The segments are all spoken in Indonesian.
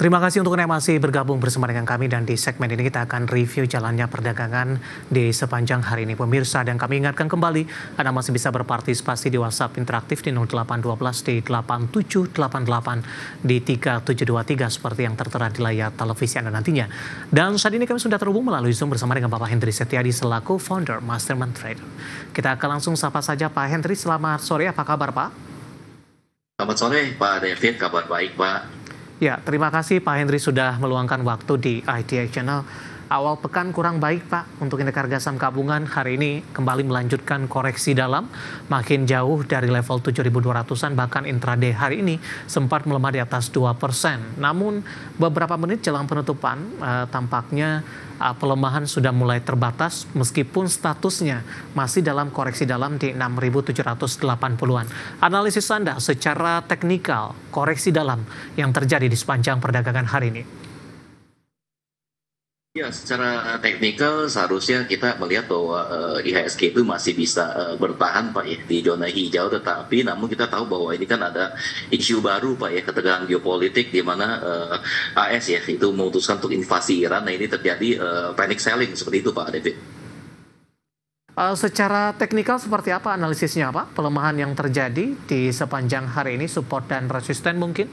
Terima kasih untuk Anda masih bergabung bersama dengan kami dan di segmen ini kita akan review jalannya perdagangan di sepanjang hari ini. Pemirsa, dan kami ingatkan kembali Anda masih bisa berpartisipasi di WhatsApp interaktif di 0812 di 8788 di 3723 seperti yang tertera di layar televisi Anda nantinya. Dan saat ini kami sudah terhubung melalui Zoom bersama dengan Bapak Hendry Setiadi selaku founder Mastermind Trader. Kita akan langsung sapa saja Pak Hendry. Selamat sore, apa kabar Pak? Selamat sore Pak David, kabar baik Pak. Ya, terima kasih Pak Hendry sudah meluangkan waktu di ITA Channel. Awal pekan kurang baik Pak untuk indeks harga saham gabungan hari ini kembali melanjutkan koreksi dalam makin jauh dari level 7.200-an, bahkan intraday hari ini sempat melemah di atas 2%. Namun beberapa menit jelang penutupan tampaknya pelemahan sudah mulai terbatas meskipun statusnya masih dalam koreksi dalam di 6.780-an. Analisis Anda secara teknikal koreksi dalam yang terjadi di sepanjang perdagangan hari ini? Ya, secara teknikal seharusnya kita melihat bahwa IHSG itu masih bisa bertahan Pak ya di zona hijau, tetapi namun kita tahu bahwa ini kan ada isu baru Pak ya, ketegangan geopolitik di mana AS ya itu memutuskan untuk invasi Iran. Nah ini terjadi panic selling seperti itu Pak David. Secara teknikal seperti apa analisisnya Pak? Pelemahan yang terjadi di sepanjang hari ini, support dan resisten mungkin?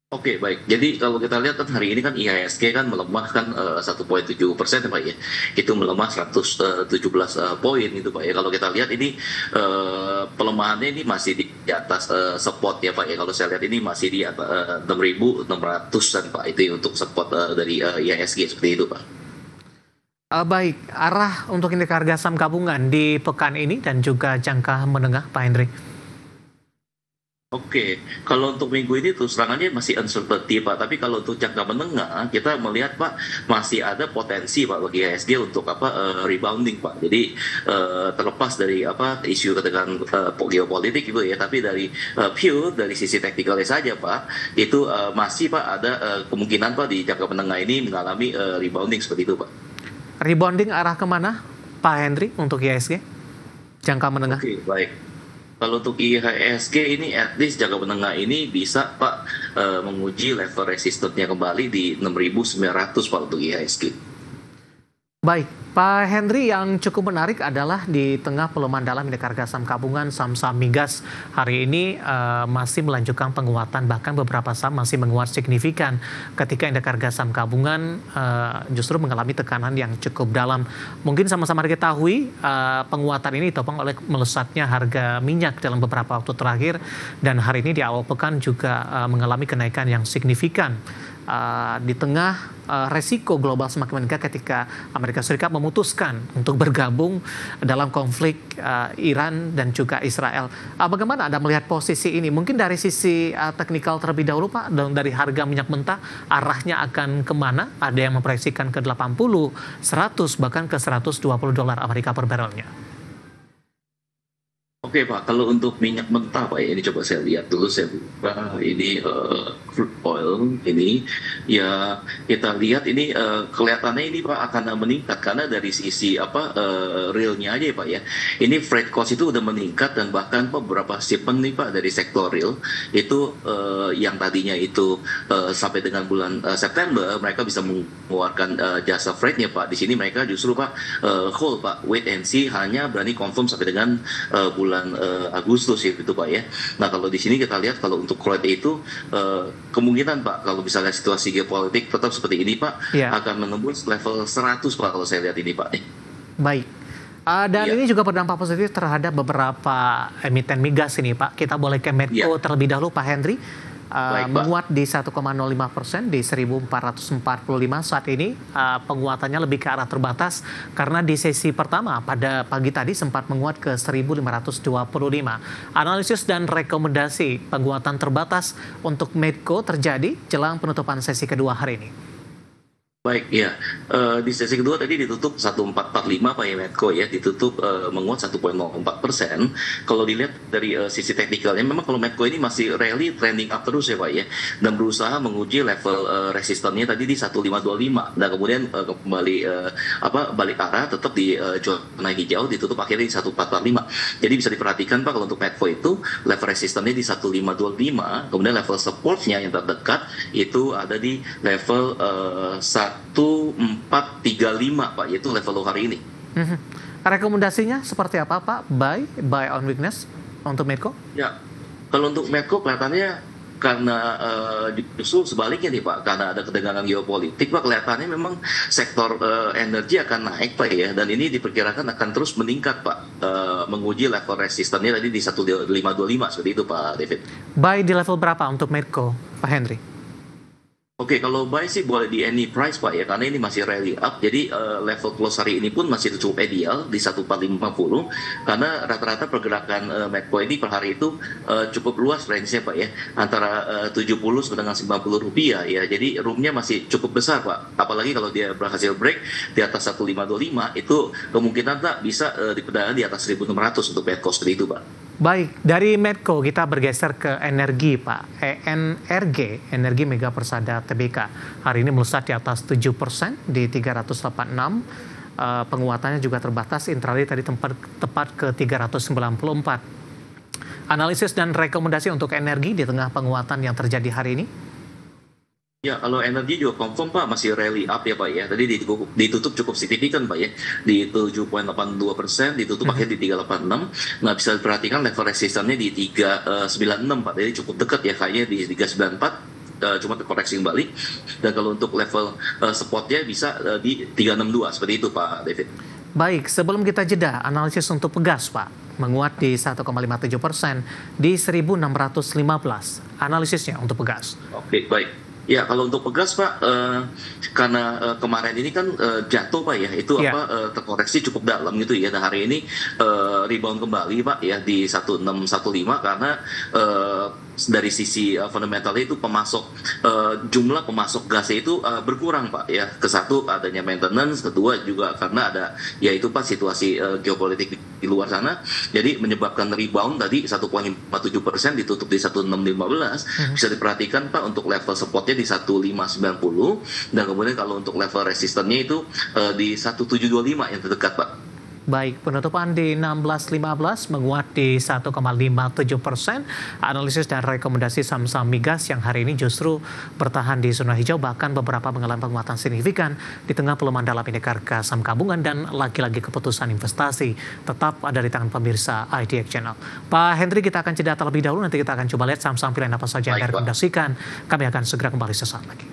Oke, baik. Jadi kalau kita lihat kan hari ini kan IHSG kan melemah kan 1,7% ya Pak ya. Itu melemah 117 poin itu Pak ya. Kalau kita lihat ini pelemahannya ini masih di atas support ya Pak ya. Kalau saya lihat ini masih di atas 6.600-an Pak. Itu untuk support dari IHSG seperti itu Pak. Baik, arah untuk indeks harga saham gabungan di pekan ini dan juga jangka menengah Pak Hendry. Oke, kalau untuk minggu ini terus terangannya masih uncertainty Pak, tapi kalau untuk jangka menengah kita melihat Pak masih ada potensi Pak bagi IHSG untuk rebounding Pak. Jadi terlepas dari isu ketegangan geopolitik itu ya, tapi dari pure dari sisi teknikalnya saja Pak, itu masih Pak ada kemungkinan Pak di jangka menengah ini mengalami rebounding seperti itu Pak. Rebounding arah kemana Pak Hendry untuk IHSG jangka menengah? Oke, baik. Kalau untuk IHSG ini at least jangka menengah ini bisa Pak menguji level resistennya kembali di 6.900 Pak untuk IHSG. Baik, Pak Hendry, yang cukup menarik adalah di tengah pelemahan dalam indeks harga saham gabungan, saham-saham migas hari ini masih melanjutkan penguatan, bahkan beberapa saham masih menguat signifikan ketika indeks harga saham gabungan justru mengalami tekanan yang cukup dalam. Mungkin sama-sama diketahui penguatan ini ditopang oleh melesatnya harga minyak dalam beberapa waktu terakhir, dan hari ini di awal pekan juga mengalami kenaikan yang signifikan. Di tengah resiko global semakin meningkat ketika Amerika Serikat memutuskan untuk bergabung dalam konflik Iran dan juga Israel. Bagaimana Anda melihat posisi ini? Mungkin dari sisi teknikal terlebih dahulu Pak, dan dari harga minyak mentah arahnya akan kemana? Ada yang memproyeksikan ke 80, 100, bahkan ke $120 Amerika per barrelnya. Oke Pak, kalau untuk minyak mentah Pak ya, ini coba saya lihat dulu, saya buka ini crude oil ini ya, kita lihat ini kelihatannya ini Pak akan meningkat karena dari sisi realnya aja ya Pak ya. Ini freight cost itu udah meningkat, dan bahkan beberapa shipment nih Pak dari sektor real itu yang tadinya itu sampai dengan bulan September mereka bisa mengeluarkan jasa freightnya Pak. Di sini mereka justru Pak hold Pak, wait and see, hanya berani confirm sampai dengan bulan Agustus itu Pak ya. Nah kalau di sini kita lihat kalau untuk crude itu kemungkinan Pak kalau misalnya situasi geopolitik tetap seperti ini Pak akan menembus level 100 Pak kalau saya lihat ini Pak. Baik. Dan ini juga berdampak positif terhadap beberapa emiten migas ini Pak. Kita boleh ke Medco terlebih dahulu Pak Hendry. Menguat di 1,05% di 1.445 saat ini. Penguatannya lebih ke arah terbatas karena di sesi pertama pada pagi tadi sempat menguat ke 1.525. Analisis dan rekomendasi penguatan terbatas untuk Medco terjadi jelang penutupan sesi kedua hari ini. Baik, ya. Di sesi kedua tadi ditutup 1445 Pak ya Medco ya, ditutup menguat 1,04%. Kalau dilihat dari sisi teknikalnya, memang kalau Medco ini masih rally trending up terus ya Pak ya, dan berusaha menguji level resistannya tadi di 1525, dan kemudian kembali balik arah tetap di zona hijau, ditutup akhirnya di 1445. Jadi bisa diperhatikan Pak, kalau untuk Medco itu level resistannya di 1525, kemudian level supportnya yang terdekat itu ada di level 1435 Pak, yaitu level low hari ini. Rekomendasinya seperti apa Pak? Buy on weakness untuk Medco? Ya, kalau untuk Medco kelihatannya karena justru sebaliknya nih Pak, karena ada ketegangan geopolitik Pak, kelihatannya memang sektor energi akan naik Pak ya, dan ini diperkirakan akan terus meningkat Pak, menguji level resistannya tadi di 1525 seperti itu Pak David. Buy di level berapa untuk Medco, Pak Henry? Oke, kalau buy sih boleh di any price Pak ya, karena ini masih rally up. Jadi level close hari ini pun masih cukup ideal di 1450, karena rata-rata pergerakan Medco ini per hari itu cukup luas range-nya Pak ya, antara 70 sampai dengan 90 rupiah ya. Jadi room-nya masih cukup besar Pak. Apalagi kalau dia berhasil break di atas 1525, itu kemungkinan tak bisa diperdagangkan di atas 1600 untuk Medco seperti itu Pak. Baik, dari Medco kita bergeser ke energi Pak. ENRG, Energi Mega Persada Tbk. Hari ini melesat di atas 7% di 386. Penguatannya juga terbatas, intraday tadi tepat ke 394. Analisis dan rekomendasi untuk energi di tengah penguatan yang terjadi hari ini? Ya, kalau energi juga confirm Pak, masih rally up ya Pak ya. Tadi ditutup cukup signifikan Pak ya, di 7,82%, ditutup akhirnya di 386. Nah, bisa diperhatikan level resistannya di 396 Pak, jadi cukup dekat ya, kayaknya di 394. Cuma terkoreksi kembali. Dan kalau untuk level supportnya bisa di 362, seperti itu Pak David. Baik, sebelum kita jeda, analisis untuk Pegas Pak, menguat di 1,57% di 1615. Analisisnya untuk Pegas. Oke, baik. Ya, kalau untuk Pegas Pak, karena kemarin ini kan jatuh Pak ya, itu terkoreksi cukup dalam gitu ya. Nah, hari ini rebound kembali Pak ya di 1615, karena dari sisi fundamentalnya itu jumlah pemasok gasnya itu berkurang Pak ya. Kesatu adanya maintenance, kedua juga karena ada yaitu Pak situasi geopolitik di luar sana, jadi menyebabkan rebound tadi 1,57%, ditutup di 1615. Bisa diperhatikan Pak untuk level supportnya di 1590, dan kemudian kalau untuk level resistannya itu di 1725 yang terdekat Pak. Baik, penutupan di 1615 menguat di 1,57%. Analisis dan rekomendasi saham-saham migas yang hari ini justru bertahan di zona hijau, bahkan beberapa mengalami penguatan signifikan di tengah pelemahan dalam indeks harga saham gabungan, dan lagi-lagi keputusan investasi tetap ada di tangan pemirsa IDX Channel. Pak Henry, kita akan jeda terlebih dahulu, nanti kita akan coba lihat saham-saham pilihan apa saja yang direkomendasikan. Kami akan segera kembali sesaat lagi.